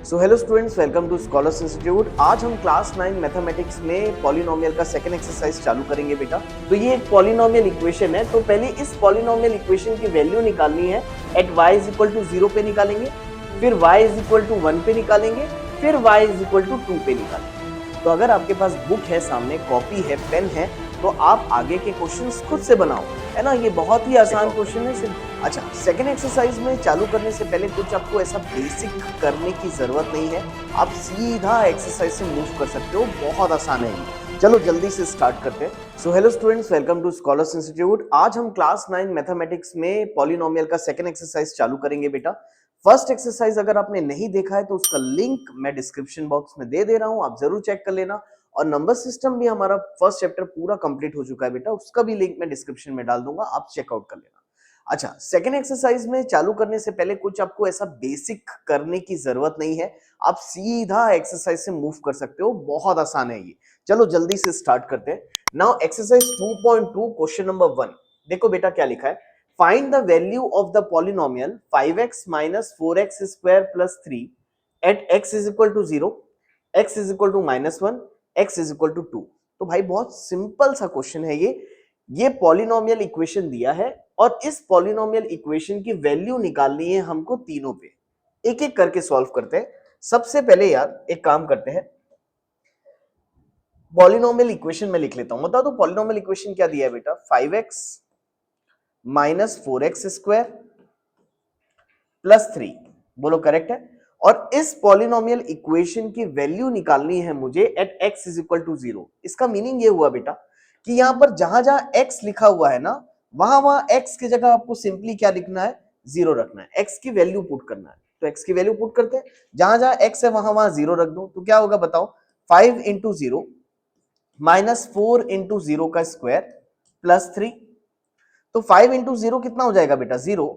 So hello students, welcome to scholars institute. आज हम class 9 mathematics में पॉलिनोमियल का सेकंड एक्सरसाइज चालू करेंगे बेटा। तो ये एक पॉलिनोमियल इक्वेशन है, तो पहले इस पॉलिनोमियल इक्वेशन की वैल्यू निकालनी है। At y is equal to 0 पे निकालेंगे, फिर y इज इक्वल टू 1 पे निकालेंगे, फिर y इज इक्वल टू 2 पे निकालेंगे। तो अगर आपके पास बुक है, सामने कॉपी है, पेन है, तो आप आगे के क्वेश्चंस खुद से बनाओ, है ना। ये बहुत ही आसान क्वेश्चन है। अच्छा, सेकंड एक्सरसाइज में चालू करने से पहले कुछ आपको ऐसा बेसिक करने की जरूरत नहीं है, आप सीधा एक्सरसाइज से मूव कर सकते हो, बहुत आसान है ये। चलो जल्दी से स्टार्ट करते हैं। So hello students, welcome to scholars institute. आज हम क्लास 9 मैथमेटिक्स में पॉलिनोमियल का सेकंड एक्सरसाइज चालू करेंगे बेटा। फर्स्ट एक्सरसाइज अगर आपने नहीं देखा है तो उसका लिंक मैं डिस्क्रिप्शन बॉक्स में दे रहा हूं, आप जरूर चेक कर लेना। और नंबर सिस्टम भी हमारा फर्स्ट चैप्टर पूरा कंप्लीट हो चुका है बेटा, उसका भी लिंक मैं डिस्क्रिप्शन में डाल दूंगा, आप चेकआउट कर लेना। अच्छा, सेकेंड एक्सरसाइज में चालू करने से पहले कुछ आपको ऐसा बेसिक करने की जरूरत नहीं है, आप सीधा एक्सरसाइज से मूव कर सकते हो, बहुत आसान है ये। चलो जल्दी से स्टार्ट करते हैं। Now exercise 2.2 question number 1। देखो बेटा क्या लिखा है। Find the value of the polynomial 5x minus 4x square plus 3 at x is equal to 0, x is equal to -1, x is equal to 2। तो भाई बहुत सिंपल सा क्वेश्चन है ये पॉलिनोमियल इक्वेशन दिया है और इस पॉलिनोमियल इक्वेशन की वैल्यू निकालनी है हमको तीनों पे। एक एक करके सॉल्व करते हैं। सबसे पहले यार एक काम करते हैं, पॉलिनोमियल इक्वेशन में लिख लेता हूं। बता दो पॉलिनोमियल इक्वेशन क्या दिया है बेटा। 5x minus 4x square plus 3, बोलो करेक्ट है। और इस पॉलिनोमियल इक्वेशन की वैल्यू निकालनी है मुझे at x is equal to 0। इसका मीनिंग ये हुआ बेटा कि यहां पर जहां जहां x लिखा हुआ है ना, वहां वहां x की जगह आपको सिंपली क्या लिखना है, 0 रखना है, x की वैल्यू पुट करना है। तो x की वैल्यू पुट करते हैं, जहां जहां x है वहां वहां 0 रख दो। तो क्या होगा बताओ, 5 इंटू 0 माइनस 4 इंटू 0 का स्क्वायर प्लस 3। तो 5 इंटू 0 कितना हो जाएगा बेटा, 0,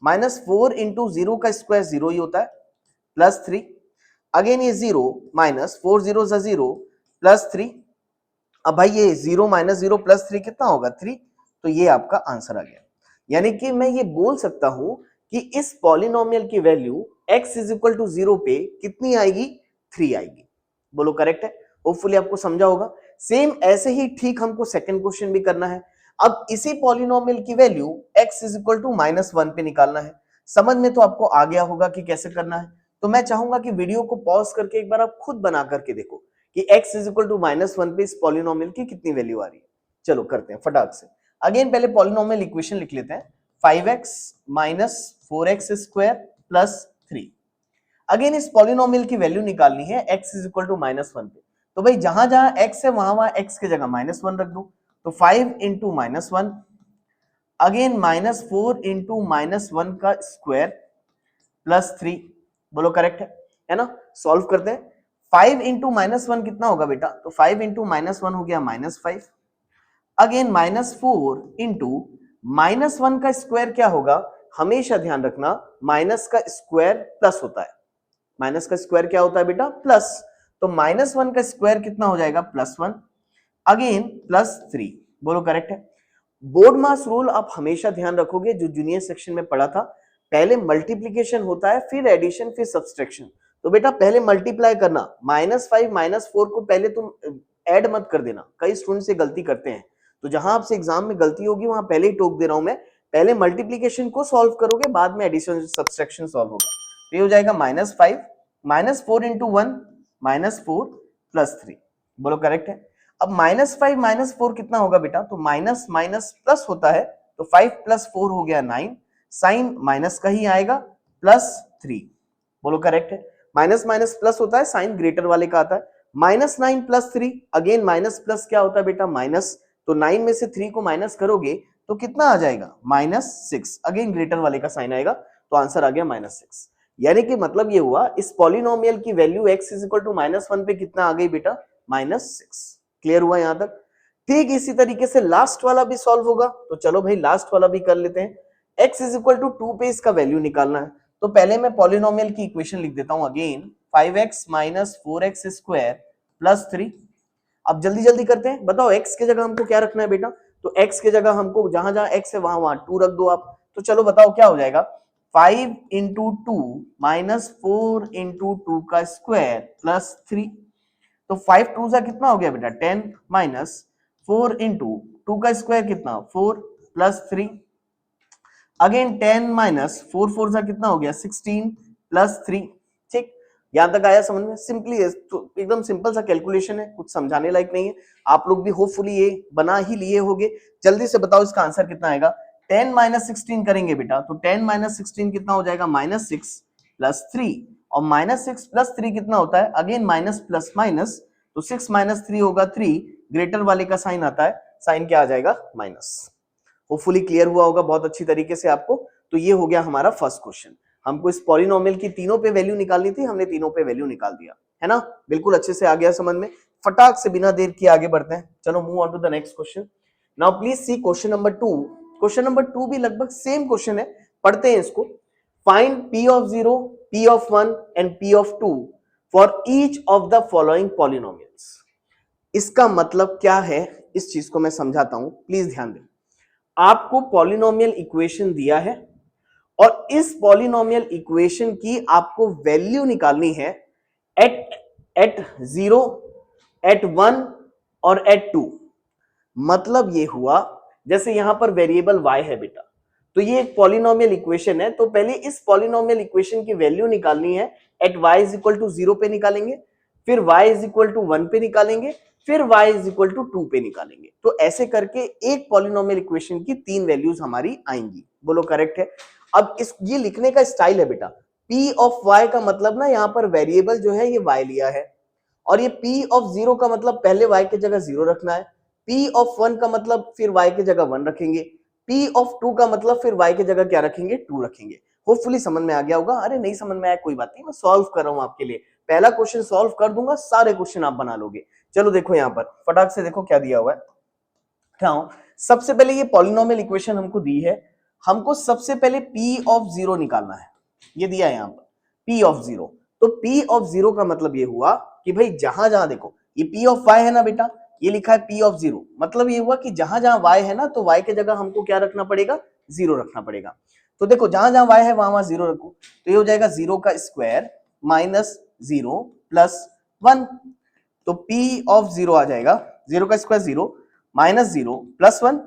माइनस 4 इंटू 0 का स्क्वायर 0 ही होता है, प्लस 3। अगेन ये 0 माइनस 4 0 0 प्लस 3। अब भाई ये 0 माइनस 0 प्लस 3 कितना होगा, 3। तो ये आपका आंसर आ गया। यानी कि मैं ये बोल सकता हूं कि इस पॉलिनोमियल की value x is equal to 0 पे कितनी आएगी, 3 आएगी। बोलो करेक्ट है। होपफुली आपको समझा होगा। सेम ऐसे ही ठीक हमको सेकंड क्वेश्चन भी करना है। अब इसी पॉलिनोमियल की value x is equal to -1 पे निकालना है। समझ में तो आपको आ गया होगा कि कैसे करना है। तो मैं चाहूंगा कि वीडियो को पॉज करके एक बार आप खुद बना करके देखो कि x इज इक्वल टू -1 पे इस पॉलिनोमियल की कितनी वैल्यू आ रही है। चलो करते हैं फटाक से। अगेन पहले पॉलिनोमियल इक्वेशन लिख लेते हैं। 5x minus 4x square plus 3। Again इस पॉलिनोमियल की वैल्यू निकालनी है x इज इक्वल टू -1 पे। तो भाई जहां जहां x है वहां वहां x की जगह -1 रख दो। तो 5 इंटू -1, अगेन -4 इंटू -1 का स्क्वायर प्लस 3। बोलो करेक्ट है ना। सॉल्व करते हैं। 5 इंटू -1 कितना होगा बेटा, तो 5 इंटू -1 हो गया -5। अगेन -4 इंटू -1 का स्क्वायर क्या होगा, हमेशा ध्यान रखना माइनस का स्क्वायर प्लस होता है। माइनस का स्क्वायर क्या होता है बेटा, प्लस। तो -1 का स्क्वायर कितना हो जाएगा, +1। अगेन +3। बोलो करेक्ट है। बोर्ड मास रूल आप हमेशा ध्यान रखोगे, जो जूनियर सेक्शन में पढ़ा था। पहले मल्टीप्लीकेशन होता है, फिर एडिशन, फिर सब्सट्रैक्शन। तो बेटा पहले मल्टीप्लाई करना, -5 -4 को पहले तुम ऐड मत कर देना। कई स्टूडेंट से गलती करते हैं, तो जहां आपसे एग्जाम में गलती होगी वहां पहले ही टोक दे रहा हूं मैं। पहले मल्टीप्लीकेशन को सॉल्व करोगे, बाद में एडिशन सब्सट्रैक्शन सॉल्व होगा। तो ये हो जाएगा -5 -4 इंटू 1 -4 प्लस 3। बोलो करेक्ट है। अब -5 -4 कितना होगा बेटा, तो माइनस माइनस प्लस होता है, तो 5 + 4 हो गया 9। साइन माइनस का ही आएगा, +3। बोलो करेक्ट है। माइनस माइनस प्लस होता है, साइन ग्रेटर वाले का आता है। -9 + 3, अगेन माइनस प्लस क्या होता है बेटा, माइनस। तो 9 में से 3 को माइनस करोगे तो कितना आ जाएगा, -6। अगेन ग्रेटर वाले का साइन आएगा, तो आंसर आ गया -6। यानी कि मतलब ये हुआ, इस पॉलिनोमियल की value x is equal to -1 पे कितना आ गई बेटा, -6। क्लियर हुआ यहां तक। ठीक इसी तरीके से लास्ट वाला भी सॉल्व होगा। तो चलो भाई लास्ट वाला भी कर लेते हैं। x इज इक्वल टू 2 पे इसका वैल्यू निकालना है। तो पहले मैं पॉलिनोमियल की इक्वेशन लिख देता हूं again, 5x minus 4x square plus 3। अब जल्दी जल्दी करते हैं, बताओ x की जगह हमको क्या रखना है बेटा। तो x की जगह हमको जहां जहां x है वहां वहां 2 रख दो आप। तो चलो बताओ क्या हो जाएगा, 5 into two minus 4 into two का स्क्वायर प्लस 3। तो 5 टू सा कितना हो गया बेटा 10 माइनस 4 इंटू टू का स्क्वायर कितना 4 प्लस 3। अगेन 10 माइनस 4 4 सा कितना हो गया 16 प्लस 3। ठीक, यहां तक आया समझ में? सिंपली तो एकदम सिंपल सा कैलकुलेशन है, कुछ समझाने लायक नहीं है। आप लोग भी होपफुली ये बना ही लिए होगे। जल्दी से बताओ इसका आंसर कितना आएगा। 10 माइनस 16 करेंगे बेटा तो 10 माइनस 16 कितना हो जाएगा माइनस 6 प्लस 3। और माइनस 6 प्लस 3 कितना होता है अगेन माइनस प्लस माइनस। तो 6 माइनस 3 होगा 3, ग्रेटर वाले का साइन आता है, साइन क्या आ जाएगा माइनस। होपफुली क्लियर हुआ होगा बहुत अच्छी तरीके से आपको। तो ये हो गया हमारा फर्स्ट क्वेश्चन। हमको इस पॉलिनोमियल की तीनों पे वैल्यू निकालनी थी, हमने तीनों पे वैल्यू निकाल दिया है ना। बिल्कुल अच्छे से आ गया समझ में। फटाक से बिना देर किए आगे बढ़ते हैं। चलो move on to the next question. Now please see question number 2। Question number 2 भी लगभग सेम क्वेश्चन है, पढ़ते हैं इसको। Find p of 0, p of 1 and p of 2 for each of the following polynomials. इसका मतलब क्या है इस चीज को मैं समझाता हूं, प्लीज ध्यान दें। आपको पॉलिनोमियल इक्वेशन दिया है और इस पॉलिनोमियल इक्वेशन की आपको वैल्यू निकालनी है एट 0, एट 1 और एट 2। मतलब ये हुआ जैसे यहां पर वेरिएबल y है बेटा, तो ये एक पॉलिनोमियल इक्वेशन है। तो पहले इस पॉलिनोमियल इक्वेशन की वैल्यू निकालनी है at y is equal to 0 पे निकालेंगे, फिर y इज इक्वल टू 1 पे निकालेंगे, फिर y इज इक्वल टू 2 पे निकालेंगे। तो ऐसे करके एक पॉलिनोमियल इक्वेशन की 3 वैल्यूज हमारी आएंगी। बोलो करेक्ट है। अब इस ये लिखने का स्टाइल है बेटा, p ऑफ y का मतलब ना यहाँ पर वेरिएबल जो है ये y लिया है, और ये p ऑफ 0 का मतलब पहले y की जगह 0 रखना है, p ऑफ 1 का मतलब फिर y की जगह 1 रखेंगे, p ऑफ 2 का मतलब फिर y की जगह क्या रखेंगे 2 रखेंगे। होपफुली समझ में आ गया होगा। अरे नहीं समझ में आया कोई बात नहीं, मैं सॉल्व कर रहा हूं आपके लिए। पहला क्वेश्चन सॉल्व कर दूंगा, सारे क्वेश्चन आप बना लोगे। चलो देखो यहाँ पर फटाक से देखो क्या दिया हुआ है। क्या सबसे पहले ये पॉलिनोमियल इक्वेशन हमको दी है, हमको सबसे पहले p ऑफ 0 निकालना है। ये दिया है यहाँ पर p ऑफ 0। तो p ऑफ 0 का मतलब ये हुआ कि भाई जहां जहां देखो ये p ऑफ y है ना बेटा, ये लिखा है p ऑफ 0, मतलब ये हुआ कि जहां जहां y है ना तो y के जगह हमको क्या रखना पड़ेगा 0 रखना पड़ेगा। तो देखो जहां जहां y है वहां वहां 0 रखो, तो ये हो जाएगा 0 का स्क्वायर माइनस 0 प्लस 1। तो p ऑफ 0 आ जाएगा 0 का स्क्वायर 0 माइनस 0 प्लस 1।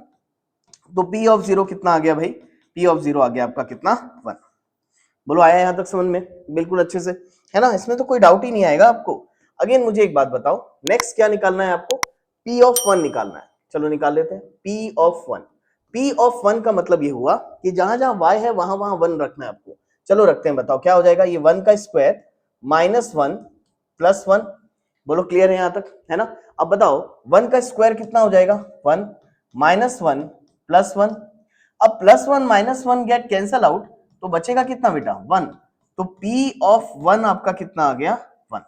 तो p ऑफ 0 कितना आ गया भाई, p ऑफ 0 आ गया आपका कितना 1। बोलो आया यहां तक समझ में बिल्कुल अच्छे से, है ना। इसमें तो कोई डाउट ही नहीं आएगा आपको। अगेन मुझे एक बात बताओ, नेक्स्ट क्या निकालना है आपको, p ऑफ 1 निकालना है। चलो निकाल लेते हैं p ऑफ 1। p ऑफ 1 का मतलब ये हुआ कि जहां जहां y है वहां वहां 1 रखना है आपको। चलो रखते हैं, बताओ क्या हो जाएगा, ये 1 का स्क्वायर माइनस 1 प्लस 1। बोलो क्लियर है यहां तक, है ना। अब बताओ 1 का स्क्वायर कितना हो जाएगा 1 माइनस 1 प्लस 1। अब plus 1 minus 1 get cancel out, तो बचेगा कितना बेटा 1। तो p ऑफ 1 आपका कितना आ गया 1।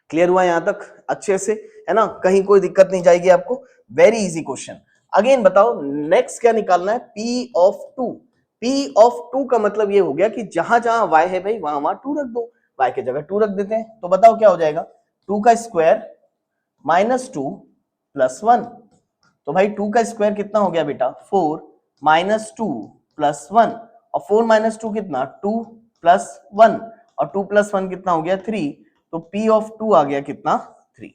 क्लियर हुआ यहां तक अच्छे से, है ना, कहीं कोई दिक्कत नहीं जाएगी आपको। Very easy question. अगेन बताओ नेक्स्ट क्या निकालना है, p ऑफ 2। p ऑफ 2 का मतलब ये हो गया कि जहां जहां y है भाई वहां वहां 2 रख दो, y की जगह 2 रख देते हैं। तो बताओ क्या हो जाएगा, 2 का स्क्वायर माइनस 2 प्लस 1। तो भाई 2 का स्क्वायर कितना हो गया बेटा 4 माइनस 2 प्लस 1, और 4 माइनस 2 कितना 2 प्लस 1, और 2 प्लस 1 कितना हो गया 3। तो p ऑफ 2 आ गया कितना 3।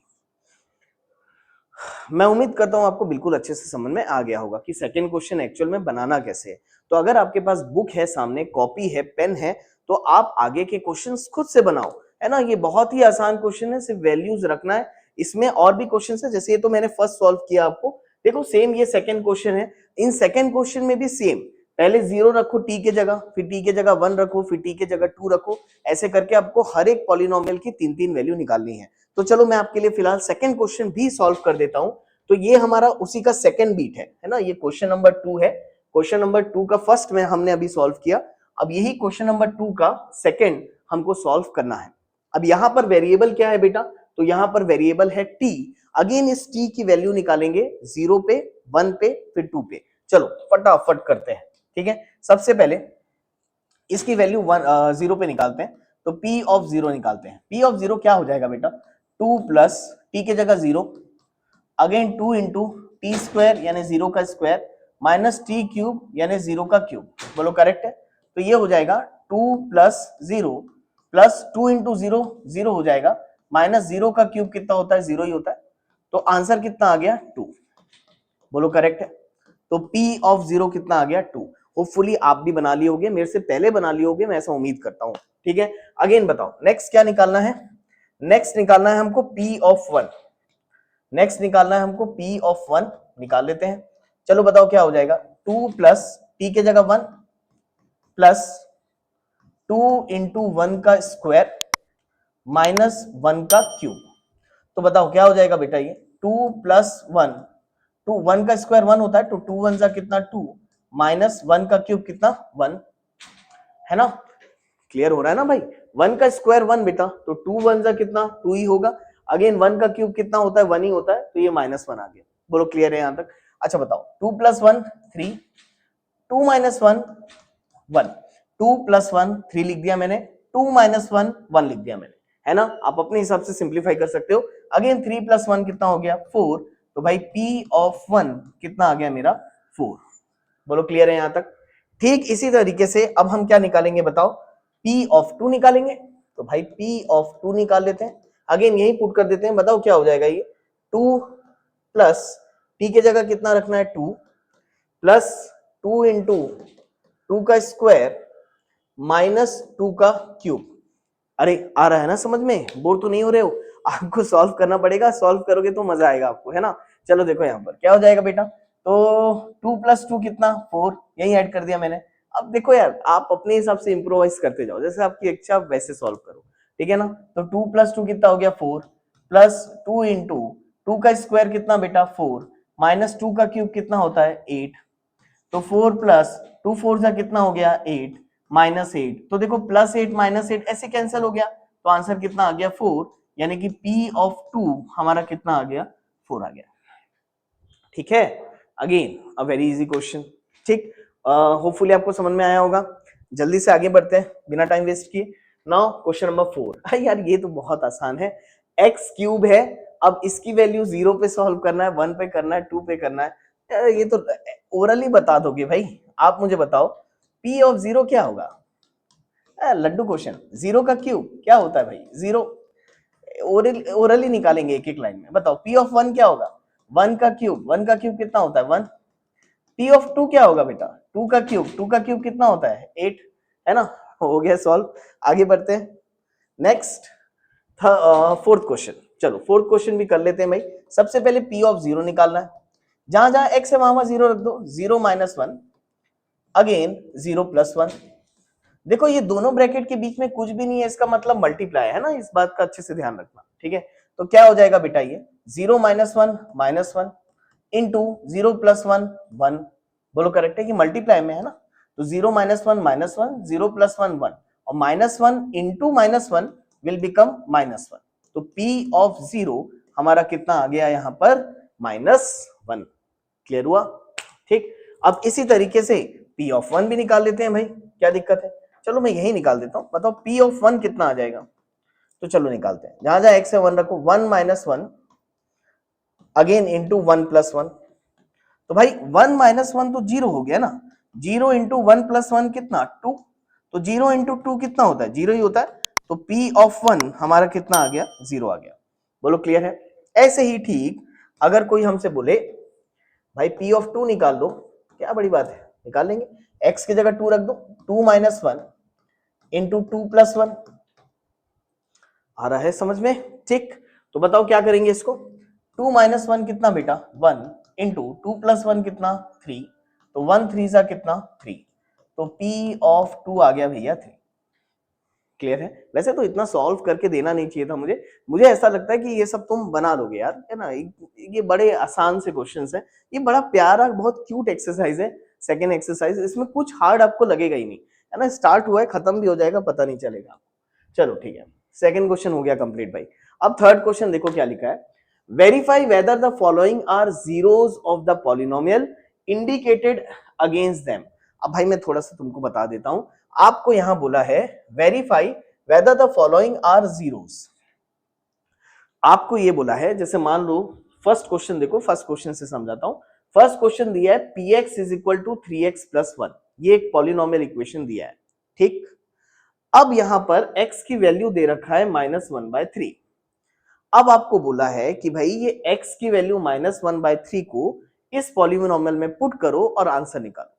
मैं उम्मीद करता हूं आपको बिल्कुल अच्छे से समझ में आ गया होगा कि सेकंड क्वेश्चन एक्चुअल में बनाना कैसे है। तो अगर आपके पास बुक है, सामने कॉपी है, पेन है, तो आप आगे के क्वेश्चंस खुद से बनाओ, है ना। ये बहुत ही आसान क्वेश्चन है, सिर्फ वैल्यूज रखना है। इसमें और भी क्वेश्चंस है, जैसे ये तो मैंने फर्स्ट सॉल्व किया आपको। देखो सेम ये सेकंड क्वेश्चन है, इन सेकंड क्वेश्चन में भी सेम, पहले 0 रखो t के जगह, फिर t के जगह 1 रखो, फिर t के जगह 2 रखो। ऐसे करके आपको हर एक पॉलिनोमियल की 3-3 वैल्यू निकालनी है। तो चलो मैं आपके लिए फिलहाल सेकंड क्वेश्चन भी सॉल्व कर देता हूं। तो ये हमारा उसी का सेकंड बीट है ना। ये क्वेश्चन नंबर 2 है। क्वेश्चन नंबर 2 का फर्स्ट में हमने अभी सॉल्व किया, अब यही क्वेश्चन नंबर 2 का सेकंड हमको सॉल्व करना है। अब यहां पर वेरिएबल क्या है बेटा, तो यहां पर वेरिएबल है t। अगेन इस t की वैल्यू निकालेंगे 0 पे, 1 पे, फिर 2 पे। चलो फटाफट करते हैं, ठीक है। सबसे पहले इसकी वैल्यू 0 पे निकालते हैं, तो p ऑफ 0 निकालते हैं। p ऑफ 0 क्या हो जाएगा बेटा 2 प्लस t के जगह 0, अगेन 2 इंटू टी स्क्वायर यानी 0 का स्क्वायर माइनस टी क्यूब यानी 0 का क्यूब। बोलो करेक्ट है। तो ये हो जाएगा 2 प्लस 0 प्लस 2 इंटू 0 0 हो जाएगा, माइनस 0 का क्यूब कितना होता है, 0 ही होता है, तो आंसर कितना आ गया 2। बोलो करेक्ट है। तो P ऑफ 0 कितना आ गया 2। होपफुली आप भी बना लिए होगे, मेरे से पहले बना लिए होगे, मैं ऐसा उम्मीद करता हूं। ठीक है, अगेन बताओ नेक्स्ट क्या निकालना है। नेक्स्ट निकालना है हमको P ऑफ 1। नेक्स्ट निकालना है हमको P ऑफ 1, निकाल लेते हैं। चलो बताओ क्या हो जाएगा, 2 प्लस P के जगह 1 प्लस 2 इंटू 1 का स्क्वायर माइनस 1 का क्यूब। तो बताओ क्या हो जाएगा बेटा, ये 2 प्लस 1, 2 1 का स्क्वायर 1 होता है, तो 2 1 जा कितना 2, माइनस 1 का क्यूब कितना 1, है ना। क्लियर हो रहा है ना भाई, 1 का स्क्वायर 1 बेटा, तो 2 1 जा कितना 2 ही होगा, अगेन 1 का क्यूब कितना होता है 1 ही होता है, तो ये माइनस 1 आ गया। बोलो क्लियर है यहां तक। अच्छा बताओ 2 प्लस 1 3, 2 माइनस 1 1, 2 प्लस 1 3 लिख दिया मैंने, 2 माइनस 1 1 लिख दिया मैंने, है ना। आप अपने हिसाब से सिंप्लीफाई कर सकते हो। अगेन 3 प्लस 1 कितना हो गया 4, तो भाई P ऑफ 1 कितना आ गया मेरा 4। बोलो क्लियर है यहां तक। ठीक इसी तरीके से अब हम क्या निकालेंगे बताओ, P ऑफ 2 निकालेंगे। तो भाई P ऑफ 2 निकाल लेते हैं, अगेन यही पुट कर देते हैं। बताओ क्या हो जाएगा, ये 2 प्लस P के जगह कितना रखना है 2 प्लस 2 इंटू 2 का स्क्वायर माइनस 2 का क्यूब। अरे आ रहा है ना समझ में, बोर तो नहीं हो रहे हो, आपको सॉल्व करना पड़ेगा, सॉल्व करोगे तो मजा आएगा आपको, है ना। चलो देखो यहाँ पर क्या हो जाएगा बेटा, तो 2 प्लस 2 कितना 4, यही ऐड कर दिया मैंने। अब देखो यार, आप अपने हिसाब से इंप्रोवाइज करते जाओ, जैसे आपकी इच्छा वैसे सॉल्व करो, ठीक है ना। तो 2 प्लस 2 कितना हो गया 4 प्लस 2 इंटू 2 का स्क्वायर कितना बेटा 4 माइनस 2 का क्यूब कितना होता है 8, तो 4 प्लस 2 4 जा कितना हो गया 8 माइनस 8, तो देखो प्लस 8 माइनस 8 ऐसे कैंसिल हो गया, तो आंसर कितना आ गया 4, यानी कि P ऑफ 2 हमारा कितना आ गया 4 आ गया। ठीक है, again a very easy question. ठीक, होपफुली आपको समझ में आया होगा। जल्दी से आगे बढ़ते हैं बिना टाइम वेस्ट किए। Now question number 4। यार ये तो बहुत आसान है, एक्स क्यूब है, अब इसकी वैल्यू 0 पे सॉल्व करना है, 1 पे करना है, 2 पे करना है। यार ये तो ओरली बता दोगे भाई। आप मुझे बताओ P ऑफ 0 क्या होगा। लड्डू क्वेश्चन, 0 का क्यूब क्या होता है भाई 0, ओरली निकालेंगे एक एक लाइन में। बताओ P ऑफ 1 क्या होगा, 1 का क्यूब, 1 का क्यूब कितना होता है 1। P ऑफ 2 क्या होगा बेटा, 2 का क्यूब, 2 का क्यूब कितना होता है 8, है ना। हो गया सॉल्व, आगे बढ़ते हैं। नेक्स्ट फोर्थ क्वेश्चन, चलो फोर्थ क्वेश्चन भी कर लेते हैं भाई। सबसे पहले P ऑफ 0 निकालना है, जहां जहां x है वहां 0 रख दो, 0 माइनस 1 अगेन 0 प्लस 1। देखो ये दोनों ब्रैकेट के बीच में कुछ भी नहीं है, इसका मतलब मल्टीप्लाई है ना, इस बात का अच्छे से ध्यान रखना, ठीक है। तो क्या हो जाएगा बेटा, ये 0 माइनस 1 माइनस 1 इंटू 0 प्लस 1 1। बोलो करेक्ट है कि मल्टीप्लाई में है ना, तो 0 माइनस 1 माइनस 1, 0 प्लस 1 1, और minus 1 into minus 1 will become minus 1। तो P ऑफ 0 हमारा कितना आ गया यहाँ पर माइनस 1। क्लियर हुआ। ठीक, अब इसी तरीके से P ऑफ 1 भी निकाल लेते हैं भाई, क्या दिक्कत है। चलो मैं यही निकाल देता हूं, बताओ P ऑफ 1 कितना आ जाएगा। तो चलो निकालते हैं, जहां जहां x है 1 रखो, 1 माइनस 1 अगेन इंटू 1 प्लस 1। तो भाई 1 माइनस 1 तो 0 हो गया ना, 0 इंटू 1 प्लस 1 कितना 2, तो 0 इंटू 2 कितना होता है 0 ही होता है, तो P ऑफ 1 हमारा कितना आ गया 0 आ गया। बोलो क्लियर है। ऐसे ही ठीक अगर कोई हमसे बोले भाई P ऑफ 2 निकाल दो, क्या बड़ी बात है, निकाल लेंगे। x की जगह 2 रख दो, 2 माइनस 1 इंटू 2 प्लस 1। आ रहा है समझ में, ठीक। तो बताओ क्या करेंगे इसको, 2 माइनस 1 कितना बेटा 1 इंटू 2 प्लस 1 कितना 3, तो 1 3 सा कितना 3, तो P ऑफ 2 आ गया भैया 3। क्लियर है। वैसे तो इतना सॉल्व करके देना नहीं चाहिए था मुझे, मुझे ऐसा लगता है कि ये सब तुम बना लोगे यार, है ना। ये बड़े आसान से क्वेश्चंस है, ये बड़ा प्यारा बहुत क्यूट एक्सरसाइज है। सेकंड एक्सरसाइज, इसमें कुछ हार्ड आपको लगेगा ही नहीं, है ना। स्टार्ट हुआ है खत्म भी हो जाएगा, पता नहीं चलेगा। चलो ठीक है, सेकंड क्वेश्चन हो गया कंप्लीट भाई। अब थर्ड क्वेश्चन देखो क्या लिखा है, verify whether the following are zeros of the polynomial indicated against them. अब भाई मैं थोड़ा सा तुमको बता देता हूं, आपको यहां बोला है verify whether the following are zeros. आपको ये बोला है, जैसे मान लो फर्स्ट क्वेश्चन देखो, फर्स्ट क्वेश्चन से समझाता हूं। फर्स्ट क्वेश्चन दिया है px is equal to 3x plus 1, ये एक पॉलिनोमियल इक्वेशन दिया है, ठीक। अब यहां पर x की वैल्यू दे रखा है -1/3। अब आपको बोला है कि भाई ये x की वैल्यू -1/3 को इस पॉलीनोमियल में पुट करो और आंसर निकालो।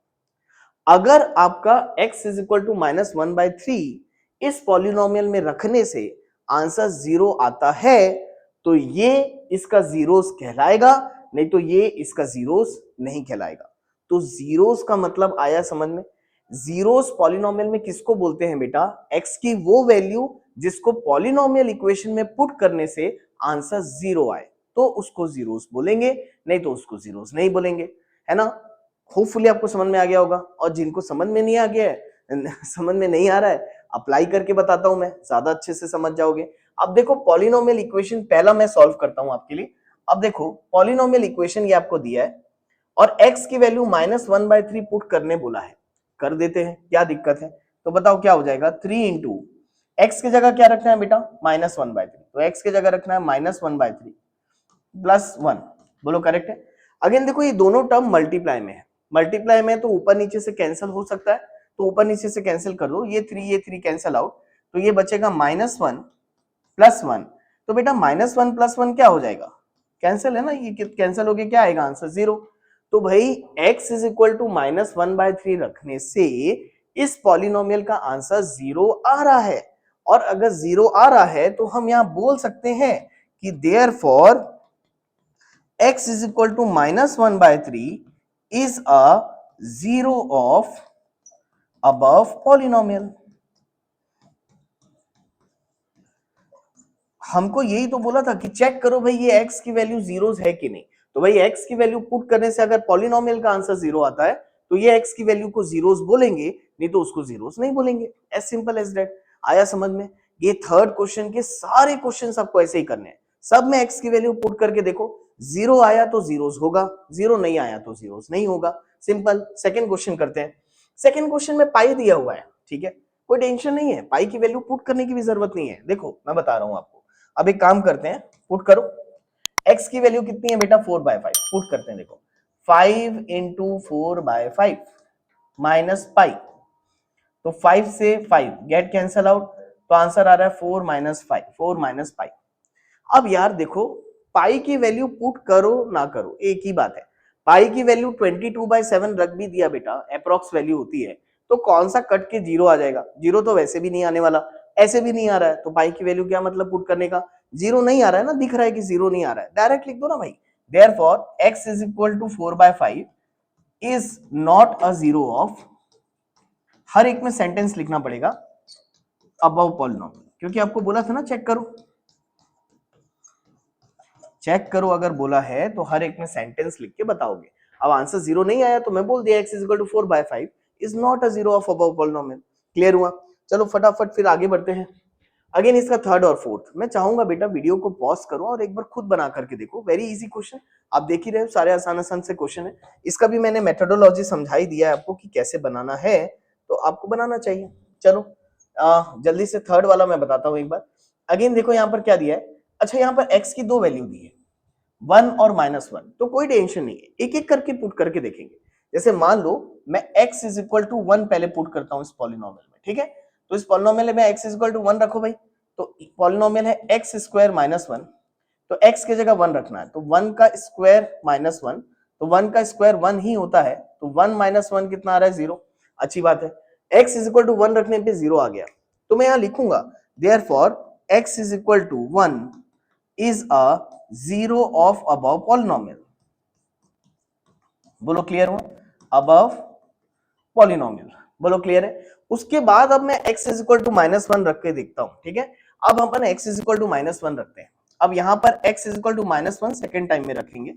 अगर आपका x इज इक्वल टू -1/3 इस पॉलिनोमियल में रखने से आंसर 0 आता है तो ये इसका जीरोस कहलाएगा, नहीं तो ये इसका जीरोस नहीं कहलाएगा। तो जीरोस का मतलब आया समझ में। जीरोस पॉलिनोमियल में किसको बोलते हैं बेटा? x की वो वैल्यू जिसको पॉलिनोमियल इक्वेशन में पुट करने से आंसर 0 आए तो उसको जीरोस बोलेंगे, नहीं तो उसको जीरोस नहीं बोलेंगे, है ना। होपफुली आपको समझ में आ गया होगा। और जिनको समझ में नहीं आ गया है समझ में नहीं आ रहा है, अप्लाई करके बताता हूं मैं, ज्यादा अच्छे से समझ जाओगे। अब देखो पॉलिनोमियल इक्वेशन पहला मैं सॉल्व करता हूं आपके लिए। अब देखो पॉलिनोमियल इक्वेशन ये आपको दिया है और x की वैल्यू -1/3 पुट करने बोला है, कर देते हैं, क्या दिक्कत है। तो बताओ क्या हो जाएगा, 3 इंटू एक्स की जगह क्या रखना है बेटा, -1/3, तो x की जगह रखना है -1/3 +1, बोलो करेक्ट है। अगेन देखो ये दोनों टर्म मल्टीप्लाई में है, मल्टीप्लाई में तो ऊपर नीचे से कैंसिल हो सकता है, तो ऊपर नीचे से कैंसिल कर दो, ये 3 कैंसिल आउट, तो ये बचेगा -1 +1। तो बेटा -1 +1 क्या हो जाएगा, कैंसिल है ना, ये कैंसिल हो गया, क्या आएगा आंसर 0। तो भाई x इज इक्वल टू -1/3 रखने से इस पॉलिनोमियल का आंसर 0 आ रहा है। और अगर 0 आ रहा है तो हम यहां बोल सकते हैं कि therefore x is equal to -1/3 is a zero of above polynomial। हमको यही तो बोला था कि चेक करो भाई ये x की वैल्यू जीरोस है कि नहीं। तो भाई x की वैल्यू पुट करने से अगर पॉलिनोमियल का आंसर 0 आता है तो ये x की वैल्यू को जीरोस बोलेंगे, नहीं तो उसको जीरोस नहीं बोलेंगे। As simple as that. आया समझ में। ये थर्ड क्वेश्चन के सारे क्वेश्चन आपको ऐसे ही करने हैं, सब में x की वैल्यू पुट करके देखो, 0 आया तो जीरोस होगा, 0 नहीं आया तो जीरोस नहीं होगा, सिंपल। सेकंड क्वेश्चन करते हैं। सेकंड क्वेश्चन में पाई दिया हुआ है, ठीक है, कोई टेंशन नहीं है, पाई की वैल्यू पुट करने की भी जरूरत नहीं है। देखो मैं बता रहा हूं आपको, अब एक काम करते हैं, पुट करो। x की वैल्यू कितनी है बेटा, 4/5, पुट करते हैं। देखो 5 इंटू 4/5 माइनस पाई, तो 5 से 5 गेट कैंसल आउट, तो आंसर आ रहा है 4 माइनस 5, 4 माइनस पाई। अब यार देखो पाई की वैल्यू पुट करो ना करो एक ही बात है। पाई की वैल्यू 22/7 रख भी दिया बेटा, अप्रोक्स वैल्यू होती है, तो कौन सा कट के 0 आ जाएगा, 0 तो वैसे भी नहीं आने वाला, ऐसे भी नहीं आ रहा है, तो पाई की वैल्यू क्या मतलब पुट करने का, 0 नहीं आ रहा है ना, दिख रहा है कि 0 नहीं आ रहा है, डायरेक्ट लिख दो ना भाई। Therefore x is equal to 4/5 is not a zero of, हर एक में सेंटेंस लिखना पड़ेगा, अबव पॉलिनोमियल, क्योंकि आपको बोला था ना चेक करो, चेक करो अगर बोला है तो हर एक में सेंटेंस लिख के बताओगे। अब आंसर 0 नहीं आया तो मैं बोल दिया x is equal to 4/5 is not a zero of above polynomial. Clear हुआ। चलो फटाफट फिर आगे बढ़ते हैं। अगेन इसका थर्ड और फोर्थ, मैं चाहूंगा बेटा वीडियो को पॉज करो और एक बार खुद बना करके देखो, वेरी इजी क्वेश्चन, आप देख ही रहे हो सारे आसान आसान से क्वेश्चन है। इसका भी मैंने मेथोडोलॉजी समझाई दिया है आपको कि कैसे बनाना है, तो आपको बनाना चाहिए। चलो जल्दी से थर्ड वाला मैं बताता हूं एक बार। अगेन देखो यहाँ पर क्या दिया है, अच्छा यहाँ पर x की दो वैल्यू दी है, 1 और -1, तो कोई टेंशन नहीं है, एक एक करके पुट करके देखेंगे। जैसे मान लो मैं x इज इक्वल टू 1 पहले पुट करता हूं इस पॉलिनोमियल में, ठीक है, तो इस पॉलिनोमियल में x इज इक्वल टू 1 रखो भाई, तो पॉलिनोमियल है x स्क्वायर -1, तो x की जगह 1 रखना है, तो 1 का स्क्वायर -1, तो 1 का स्क्वायर 1 ही होता है, तो 1 -1 कितना आ रहा है, 0। अच्छी बात है, x इज इक्वल टू 1 रखने पे 0 आ गया, तो मैं यहां लिखूंगा therefore x is equal to 1 is a zero of above polynomial। बोलो क्लियर हुआ, above polynomial, बोलो क्लियर है। उसके बाद अब मैं x is equal to -1 रख के देखता हूं, ठीक है। अब हम अपन x is equal to -1 रखते हैं, अब यहां पर x is equal to -1 second time में रखेंगे,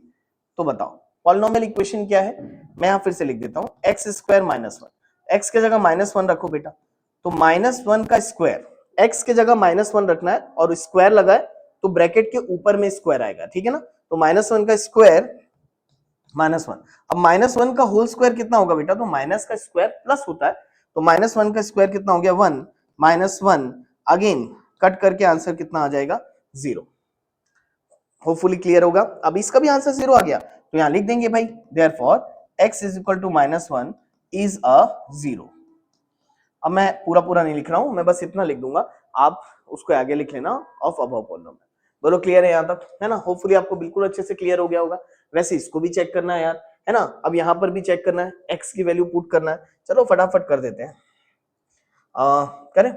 तो बताओ पॉलिनोमियल इक्वेशन क्या है, मैं यहां फिर से लिख देता हूं x स्क्वायर -1, x की जगह -1 रखो बेटा, तो -1 का स्क्वायर, x की जगह -1 रखना है और स्क्वायर लगा है तो ब्रैकेट के ऊपर में स्क्वायर आएगा, ठीक है ना, तो -1 का स्क्वायर -1, अब -1 का होल स्क्वायर कितना होगा बेटा, तो माइनस का स्क्वायर प्लस होता है, तो -1 का स्क्वायर कितना हो गया, 1 -1, अगेन कट करके आंसर कितना आ जाएगा, 0। होपफुली क्लियर होगा। अब इसका भी आंसर 0 आ गया, तो यहां लिख देंगे भाई therefore x is equal to -1 is a 0। अब मैं पूरा पूरा नहीं लिख रहा हूं, मैं बस इतना लिख दूंगा, आप उसको आगे लिख लेना ऑफ अबव पॉलिनोमियल। बोलो क्लियर है यहाँ तक, है ना? होपफुली आपको बिल्कुल अच्छे से क्लियर हो गया होगा। वैसे इसको भी चेक करना है यार, है ना? अब यहाँ पर भी चेक करना है, एक्स की वैल्यू पुट करना है। चलो फटाफट कर देते हैं, करें।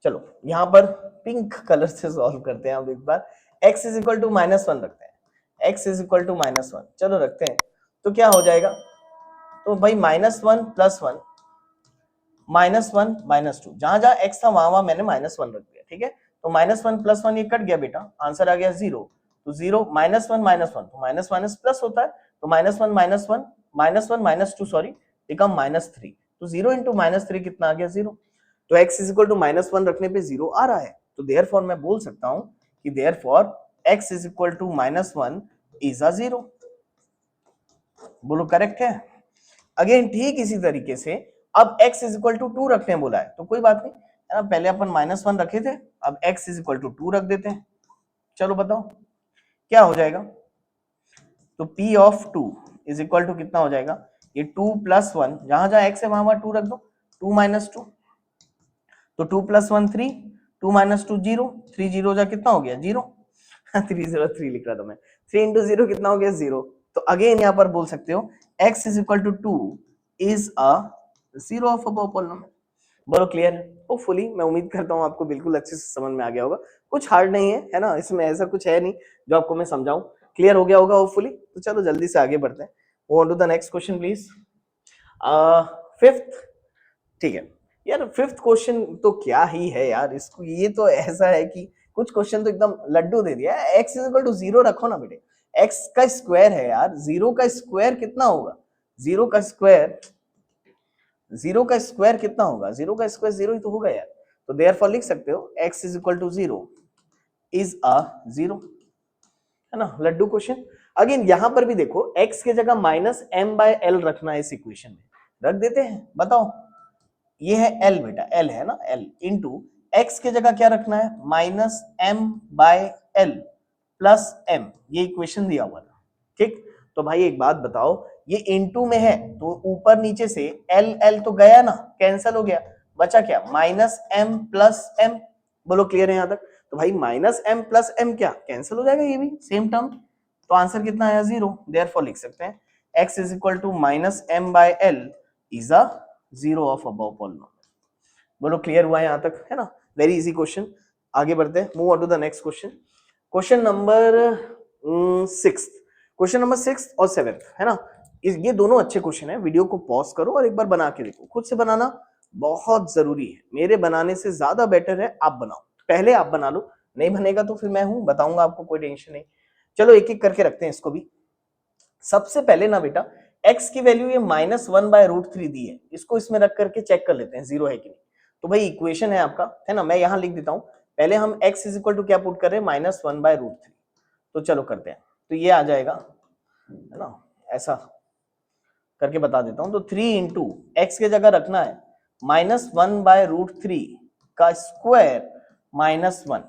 चलो यहाँ पर पिंक कलर से सॉल्व करते हैं अब एक बार। x इज इक्वल टू -1 रखते हैं, x इज इक्वल टू -1, चलो रखते हैं। तो क्या हो जाएगा? तो भाई -1 + 1 -1 -2, जहां जहां x था वहां वहां मैंने -1 रख दिया, ठीक है? तो -1 + 1 ये कट गया बेटा, आंसर आ गया 0। तो 0 -1 -1 तो माइनस माइनस प्लस होता है, तो -1 -2 सॉरी बिकम -3, तो 0 × -3 कितना आ गया? 0। तो x इज इक्वल टू -1 रखने पे 0 आ रहा है, तो देयरफॉर मैं बोल सकता हूं कि therefore x is equal to -1 is a 0। बोलो करेक्ट है? अगेन ठीक इसी तरीके से अब x इज इक्वल टू 2 रखने बोला है, तो कोई बात नहीं, है ना? पहले अपन -1 रखे थे, अब x इज इक्वल टू 2 रख देते हैं। चलो बताओ क्या हो जाएगा? तो p of 2 is equal to कितना हो जाएगा? ये 2 + 1, जहां जहां x है वहां वहां 2 रख दो, 2 - 2, तो 2 + 1 3, 2 - 2 0, 3 0 जा कितना हो गया? 0। 3 0 3 लिख रहा था मैं, 3 × 0 कितना हो गया? 0। तो अगेन यहाँ पर बोल सकते हो x is equal to 2 is a 0 of above polynomial. बोलो क्लियर है? होपफुली मैं उम्मीद करता हूँ आपको बिल्कुल अच्छे से समझ में आ गया होगा, कुछ हार्ड नहीं है, है ना? इसमें ऐसा कुछ है नहीं जो आपको मैं समझाऊं, क्लियर हो गया होगा होपफुली। तो चलो जल्दी से आगे बढ़ते हैं, move on to the next question please. Fifth, ठीक है यार, फिफ्थ क्वेश्चन तो क्या ही है यार, इसको ये तो ऐसा है कि कुछ क्वेश्चन तो एकदम लड्डू दे दिया है। x इज इक्वल टू 0 रखो ना बेटे, x का स्क्वायर है यार, 0 का स्क्वायर कितना होगा? 0 का स्क्वायर, 0 का स्क्वायर कितना होगा? 0 का स्क्वायर 0 ही तो होगा यार। तो देयरफॉर लिख सकते हो x is equal to 0 is a 0, है ना? लड्डू क्वेश्चन। अगेन यहां पर भी देखो x के जगह -m/l रखना है, इस इक्वेशन में रख देते हैं, बताओ। ये है l बेटा, l है ना, l इंटू x के जगह क्या रखना है? -m/l प्लस m, ये इक्वेशन दिया हुआ था, ठीक? तो भाई एक बात बताओ, ये इनटू में है तो ऊपर नीचे से l l तो गया ना, कैंसिल हो गया, बचा क्या? -m plus m। बोलो क्लियर है यहां तक? तो भाई -m प्लस m क्या कैंसिल हो जाएगा, ये भी सेम टर्म, तो आंसर कितना आया? 0। देयरफॉर लिख सकते हैं x is equal to -m/l is a 0 of above polynomial. बोलो क्लियर हुआ यहां तक, है ना? Very easy question. आगे बढ़ते हैं, move on to the next question. Question number 6, question number 6 और 7, है ना? ये दोनों अच्छे क्वेश्चन है, वीडियो को पॉज करो और एक बार बना के देखो, खुद से बनाना बहुत जरूरी है, मेरे बनाने से ज्यादा बेटर है आप बनाओ, पहले आप बना लो, नहीं बनेगा तो फिर मैं हूं, बताऊंगा आपको, कोई टेंशन नहीं। चलो एक एक करके रखते हैं इसको भी। सबसे पहले ना बेटा x की वैल्यू ये -1/√3 दी है, इसको इसमें रख करके चेक कर लेते हैं 0 है कि नहीं। तो भाई इक्वेशन है आपका, है ना? मैं यहां लिख देता हूं, पहले हम x इज इक्वल टू क्या पुट कर रहे हैं? -1/√3। तो चलो करते हैं, तो ये आ जाएगा, है ना? ऐसा करके बता देता हूं, तो 3 इंटू एक्स के जगह रखना है -1/√3 का स्क्वायर -1।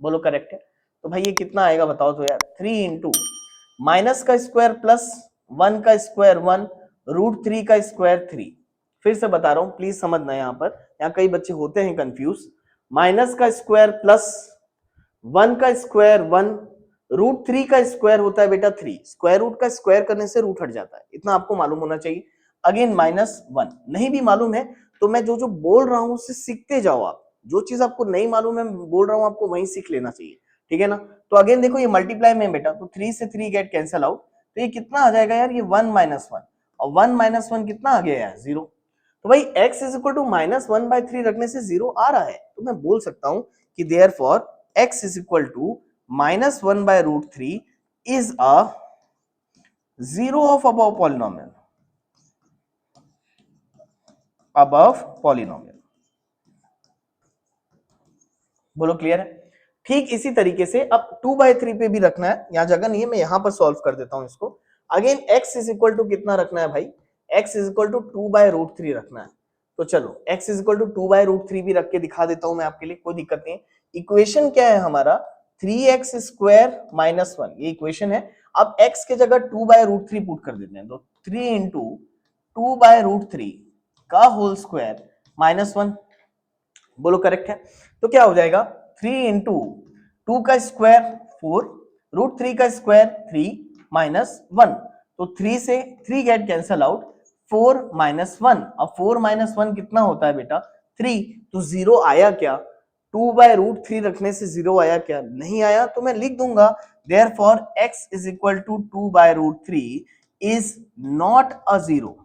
बोलो करेक्ट है? तो भाई ये कितना आएगा बताओ तो यार, 3 इंटू माइनस का स्क्वायर प्लस 1 का स्क्वायर 1, √3 का स्क्वायर 3। फिर से बता रहा हूं, प्लीज समझना, यहाँ पर यहाँ कई बच्चे होते हैं कंफ्यूज। माइनस का स्क्वायर प्लस 1 का स्क्वायर 1, √3 का स्क्वायर होता है बेटा 3, स्क्वायर रूट का स्क्वायर करने से रूट हट जाता है, इतना आपको मालूम होना चाहिए। अगेन -1, नहीं भी मालूम है तो मैं जो जो बोल रहा हूं उससे सीखते जाओ आप, जो चीज आपको नहीं मालूम है बोल रहा हूं आपको वही सीख लेना चाहिए, ठीक है ना? तो अगेन देखो ये मल्टीप्लाई में बेटा, तो 3 से 3 गेट कैंसिल आउट, तो ये कितना आ जाएगा यार? ये 1 - 1, और 1 - 1 कितना आ गया यार? 0। तो भाई x इज इक्वल टू -1/3 रखने से 0 आ रहा है, तो मैं बोल सकता हूं कि therefore x is equal to -1/√3 is a 0 of above polynomial, above polynomial। बोलो क्लियर है? ठीक इसी तरीके से अब 2/3 पे भी रखना है, यहां जगह नहीं है, मैं यहां पर सॉल्व कर देता हूं इसको। Again x is equal to कितना रखना है भाई? x इज इक्वल टू 2/√3 रखना है। तो चलो x इज इक्वल टू 2/√3 भी रख के दिखा देता हूं मैं आपके लिए, कोई दिक्कत नहीं। इक्वेशन क्या है हमारा? 3x स्क्वायर माइनस 1, ये इक्वेशन है। अब x के जगह 2/√3 पुट कर देते हैं, तो 3 इंटू 2/√3 का होल स्क्वायर -1, बोलो करेक्ट है। तो क्या हो जाएगा 3 इंटू 2 का स्क्वायर 4, √3 का स्क्वायर 3 -1, तो 3 से 3 गेट कैंसल आउट, 4 -1। अब 4 -1 कितना होता है बेटा 3, तो 0 आया क्या, 2/√3 रखने से 0 आया क्या, नहीं आया, तो मैं लिख दूंगा therefore x is equal to 2/√3 is not a zero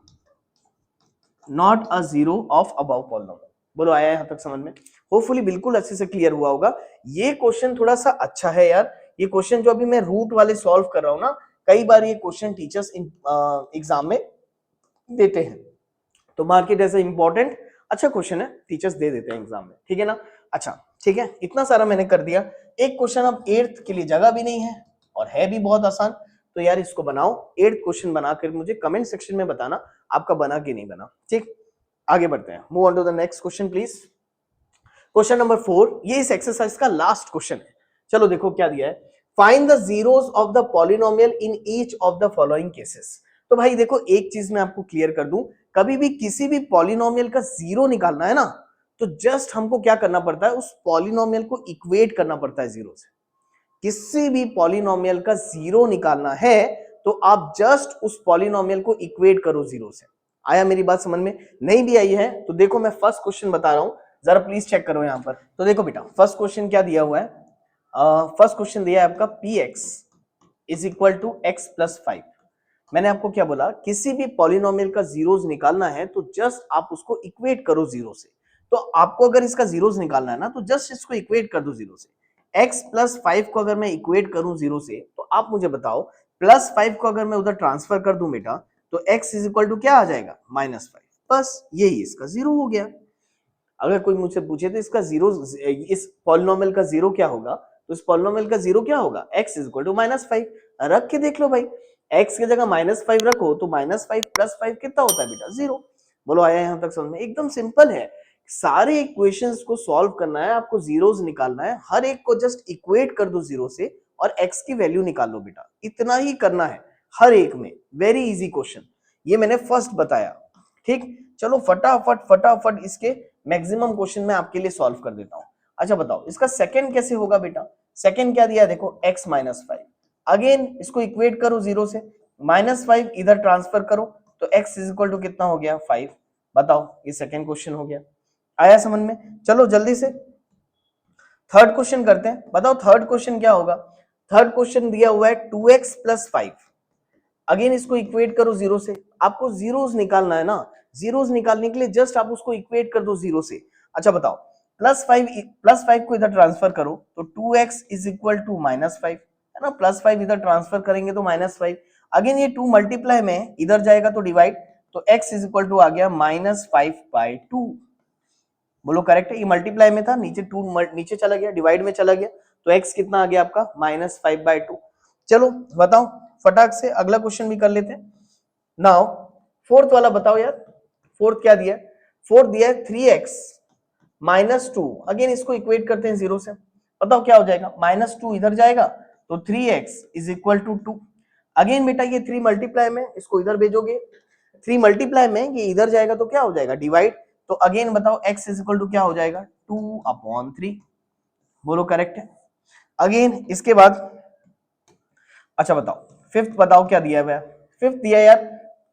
of above polynomial। बोलो आया यहां तक समझ में? होपफुली बिल्कुल अच्छे से क्लियर हुआ होगा। ये क्वेश्चन थोड़ा सा अच्छा है यार, ये क्वेश्चन जो अभी मैं रूट वाले सॉल्व कर रहा हूं ना, कई बार ये क्वेश्चन टीचर्स एग्जाम में देते हैं, तो मार्क इट एज इंपॉर्टेंट, अच्छा क्वेश्चन है, टीचर्स दे देते हैं एग्जाम में, ठीक है ना। अच्छा ठीक है, इतना सारा मैंने कर दिया। एक क्वेश्चन अब 8th के लिए जगह भी नहीं है और है भी बहुत आसान, तो यार इसको बनाओ, 8th क्वेश्चन बनाकर मुझे कमेंट सेक्शन में बताना आपका बना कि नहीं बना, ठीक। आगे बढ़ते हैं, move on to the next question please. Question number 4, ये इस एक्सरसाइज का लास्ट क्वेश्चन है। चलो देखो क्या दिया है, find the zeros of the polynomial in each of the following cases. तो भाई देखो एक चीज मैं आपको क्लियर कर दूं, कभी भी किसी भी पॉलिनोमियल का जीरो निकालना है ना, तो जस्ट हमको क्या करना पड़ता है, उस पॉलिनोमियल को इक्वेट करना पड़ता है जीरो से। किसी भी पॉलिनोमियल का जीरो निकालना है तो आप जस्ट उस पॉलिनोमियल को इक्वेट करो जीरो से। आया मेरी बात समझ में? नहीं भी आई है तो देखो मैं फर्स्ट क्वेश्चन बता रहा हूं, जरा प्लीज चेक करो यहां पर। तो देखो बेटा फर्स्ट क्वेश्चन क्या दिया हुआ है, फर्स्ट क्वेश्चन दिया है आपका px is equal to x plus 5। मैंने आपको क्या बोला, किसी भी पॉलिनोमियल का जीरोस निकालना है तो जस्ट आप उसको इक्वेट करो जीरो से। तो आपको अगर इसका जीरोस निकालना है ना, तो जस्ट इसको इक्वेट कर दो जीरो से। x प्लस 5 को अगर मैं इक्वेट करूं जीरो से, तो आप मुझे बताओ प्लस 5 को अगर मैं उधर ट्रांसफर कर दूं बेटा, तो x इज इक्वल टू क्या आ जाएगा -5, बस यही इसका जीरो हो गया। अगर कोई मुझसे पूछे तो इसका जीरो, इस पॉलिनोमियल का जीरो क्या होगा, तो इस पॉलिनोमियल का जीरो क्या होगा, x इज इक्वल टू -5। रख के देख लो भाई, x की जगह -5 रखो तो -5 प्लस 5 कितना होता है बेटा, जीरो। बोलो आया यहां तक समझ में? एकदम सिंपल है, सारे इक्वेशंस को सॉल्व करना है, आपको जीरोस निकालना है, हर एक को जस्ट इक्वेट कर दो जीरो से और x की वैल्यू निकाल लो बेटा, इतना ही करना है हर एक में। वेरी इजी क्वेश्चन, ये मैंने फर्स्ट बताया, ठीक। चलो फटाफट फटाफट इसके मैक्सिमम क्वेश्चन मैं आपके लिए सॉल्व कर देता हूं। अच्छा बताओ इसका सेकंड कैसे होगा बेटा, सेकंड क्या दिया है देखो, x -5, अगेन इसको इक्वेट करो जीरो से, -5 इधर ट्रांसफर करो तो x इज इक्वल टू कितना हो गया 5। बताओ ये सेकंड क्वेश्चन हो गया, आया समझ में? चलो जल्दी से थर्ड क्वेश्चन करते हैं, बताओ थर्ड क्वेश्चन क्या होगा। थर्ड क्वेश्चन दिया हुआ है 2x प्लस 5, अगेन इसको इक्वेट करो जीरो से। आपको जीरोस निकालना है ना, जीरोस निकालने के लिए जस्ट आप उसको इक्वेट कर दो जीरो से। अच्छा बताओ +5 को इधर ट्रांसफर करो तो 2x इज इक्वल टू -5, है ना, +5 इधर ट्रांसफर करेंगे तो -5, अगेन ये 2 मल्टीप्लाई में इधर जाएगा तो डिवाइड, तो x इज इक्वल टू आ गया -5/2। बोलो करेक्ट है, ये मल्टीप्लाई में था, नीचे 2 नीचे चला गया, डिवाइड में चला गया, तो x कितना आ गया आपका -5/2। चलो बताओ फटाक से अगला क्वेश्चन भी कर लेते हैं। नाउ फोर्थ वाला बताओ यार, फोर्थ क्या दिया है, फोर्थ दिया है 3x -2, अगेन इसको इक्वेट करते हैं जीरो से। बताओ क्या हो जाएगा, -2 इधर जाएगा तो 3x is equal to 2। Again बेटा ये 3 मल्टीप्लाई में, इसको इधर भेजोगे, 3 मल्टीप्लाई में ये इधर जाएगा तो क्या हो जाएगा डिवाइड, तो अगेन बताओ x इज इक्वल टू क्या हो जाएगा 2/3। बोलो करेक्ट है। अगेन इसके बाद अच्छा बताओ फिफ्थ बताओ क्या दिया हुआ है, फिफ्थ दिया यार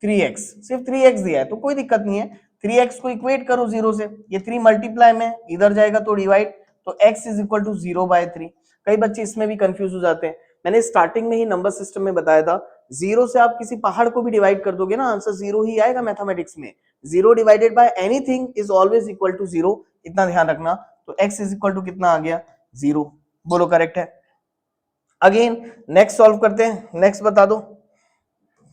3x, सिर्फ 3x दिया है तो कोई दिक्कत नहीं है, 3x को इक्वेट करो जीरो से, ये 3 मल्टीप्लाई में इधर जाएगा तो डिवाइड, तो x इज इक्वल टू 0/3। कई बच्चे इसमें भी कंफ्यूज हो जाते हैं, मैंने स्टार्टिंग में ही नंबर सिस्टम में बताया था, जीरो से आप किसी पहाड़ को भी डिवाइड कर दोगे ना, आंसर जीरो ही आएगा मैथमेटिक्स में। Zero divided by anything is always equal to zero, इतना ध्यान रखना। तो x इज इक्वल टू कितना आ गया, जीरो। बोलो करेक्ट है। अगेन नेक्स्ट सॉल्व करते हैं, नेक्स्ट बता दो।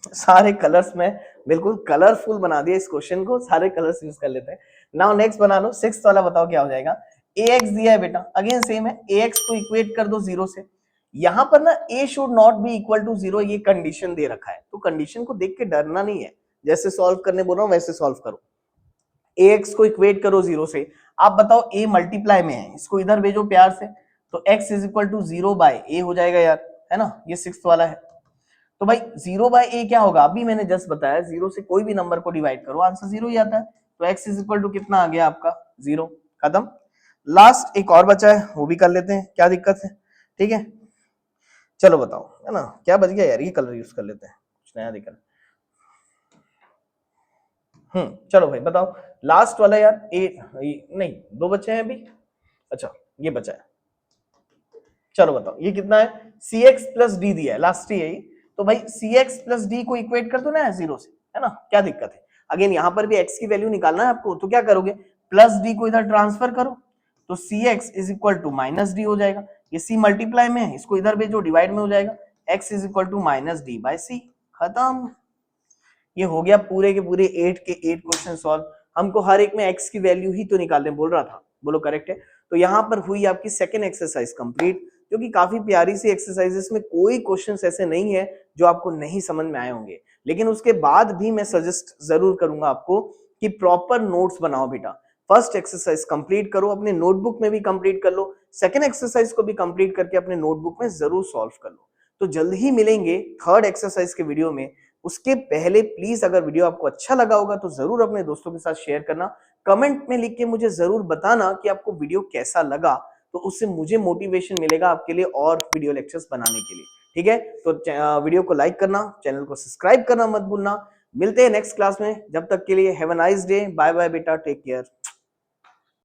सारे कलर्स में बिल्कुल कलरफुल बना दिया इस क्वेश्चन को, सारे कलर्स यूज कर लेते हैं। नाउ नेक्स्ट बना लो, सिक्स्थ वाला बताओ क्या हो जाएगा। ax दिया है बेटा, अगेन सेम है, ax को इक्वेट कर दो जीरो से। यहां पर ना a should not be equal to zero, ये कंडीशन दे रखा है, तो कंडीशन को देख के डरना नहीं है, जैसे सॉल्व करने बोल रहा हूं वैसे सॉल्व करो। ax को इक्वेट करो जीरो से, आप बताओ a मल्टीप्लाई में है, इसको इधर भेजो प्यार से, तो x is equal to 0/a हो जाएगा यार, है ना, ये सिक्स्थ वाला है। तो भाई 0/a क्या होगा, अभी मैंने जस्ट बताया, जीरो से कोई भी नंबर को डिवाइड करो आंसर जीरो ही आता है, तो x इज इक्वल टू कितना आ गया आपका 0, खत्म। लास्ट एक और बचा है, वो भी कर लेते हैं, क्या दिक्कत है, ठीक है। चलो बताओ, है ना, क्या बच गया यार, ये कलर यूज कर लेते हैं, कुछ नया दिक्कत। चलो भाई बताओ, लास्ट वाला यार नहीं, दो बचे हैं अभी, अच्छा ये बचा है। चलो बताओ ये कितना है, cx प्लस डी दिया है, लास्ट ही है ये, तो भाई cx प्लस डी को इक्वेट कर दो ना जीरो से, है ना, क्या दिक्कत है। अगेन यहाँ पर भी x की वैल्यू निकालना है आपको, तो क्या करोगे, प्लस डी को इधर ट्रांसफर करो, तो cx is equal to minus D हो जाएगा, ये c मल्टीप्लाई में है, इसको इधर भेजो, डिवाइड में हो जाएगा, x is equal to minus D by C, खत्म। ये हो गया पूरे के पूरे 8 के 8 क्वेश्चन सॉल्व। हमको हर एक में x की वैल्यू ही तो निकालने बोल रहा था, बोलो करेक्ट है। तो यहाँ पर हुई आपकी सेकेंड एक्सरसाइज कंप्लीट, जो कि काफी प्यारी सी एक्सरसाइजेस में कोई क्वेश्चंस ऐसे नहीं है जो आपको नहीं समझ में आए होंगे, लेकिन उसके बाद भी मैं सजेस्ट जरूर करूंगा आपको कि प्रॉपर नोट्स बनाओ बेटा। फर्स्ट एक्सरसाइज कंप्लीट करो, अपने नोटबुक में भी कंप्लीट कर लो, सेकेंड एक्सरसाइज को भी कंप्लीट करके अपने नोटबुक में जरूर सॉल्व कर लो। तो जल्द ही मिलेंगे थर्ड एक्सरसाइज के वीडियो में। उसके पहले प्लीज अगर वीडियो आपको अच्छा लगा होगा तो जरूर अपने दोस्तों के साथ शेयर करना, कमेंट में लिख के मुझे जरूर बताना कि आपको वीडियो कैसा लगा, तो उससे मुझे मोटिवेशन मिलेगा आपके लिए और वीडियो लेक्चर्स बनाने के लिए, ठीक है। तो वीडियो को लाइक करना, चैनल को सब्सक्राइब करना मत भूलना। मिलते हैं नेक्स्ट क्लास में, जब तक के लिए have a nice day, bye bye बेटा, टेक केयर।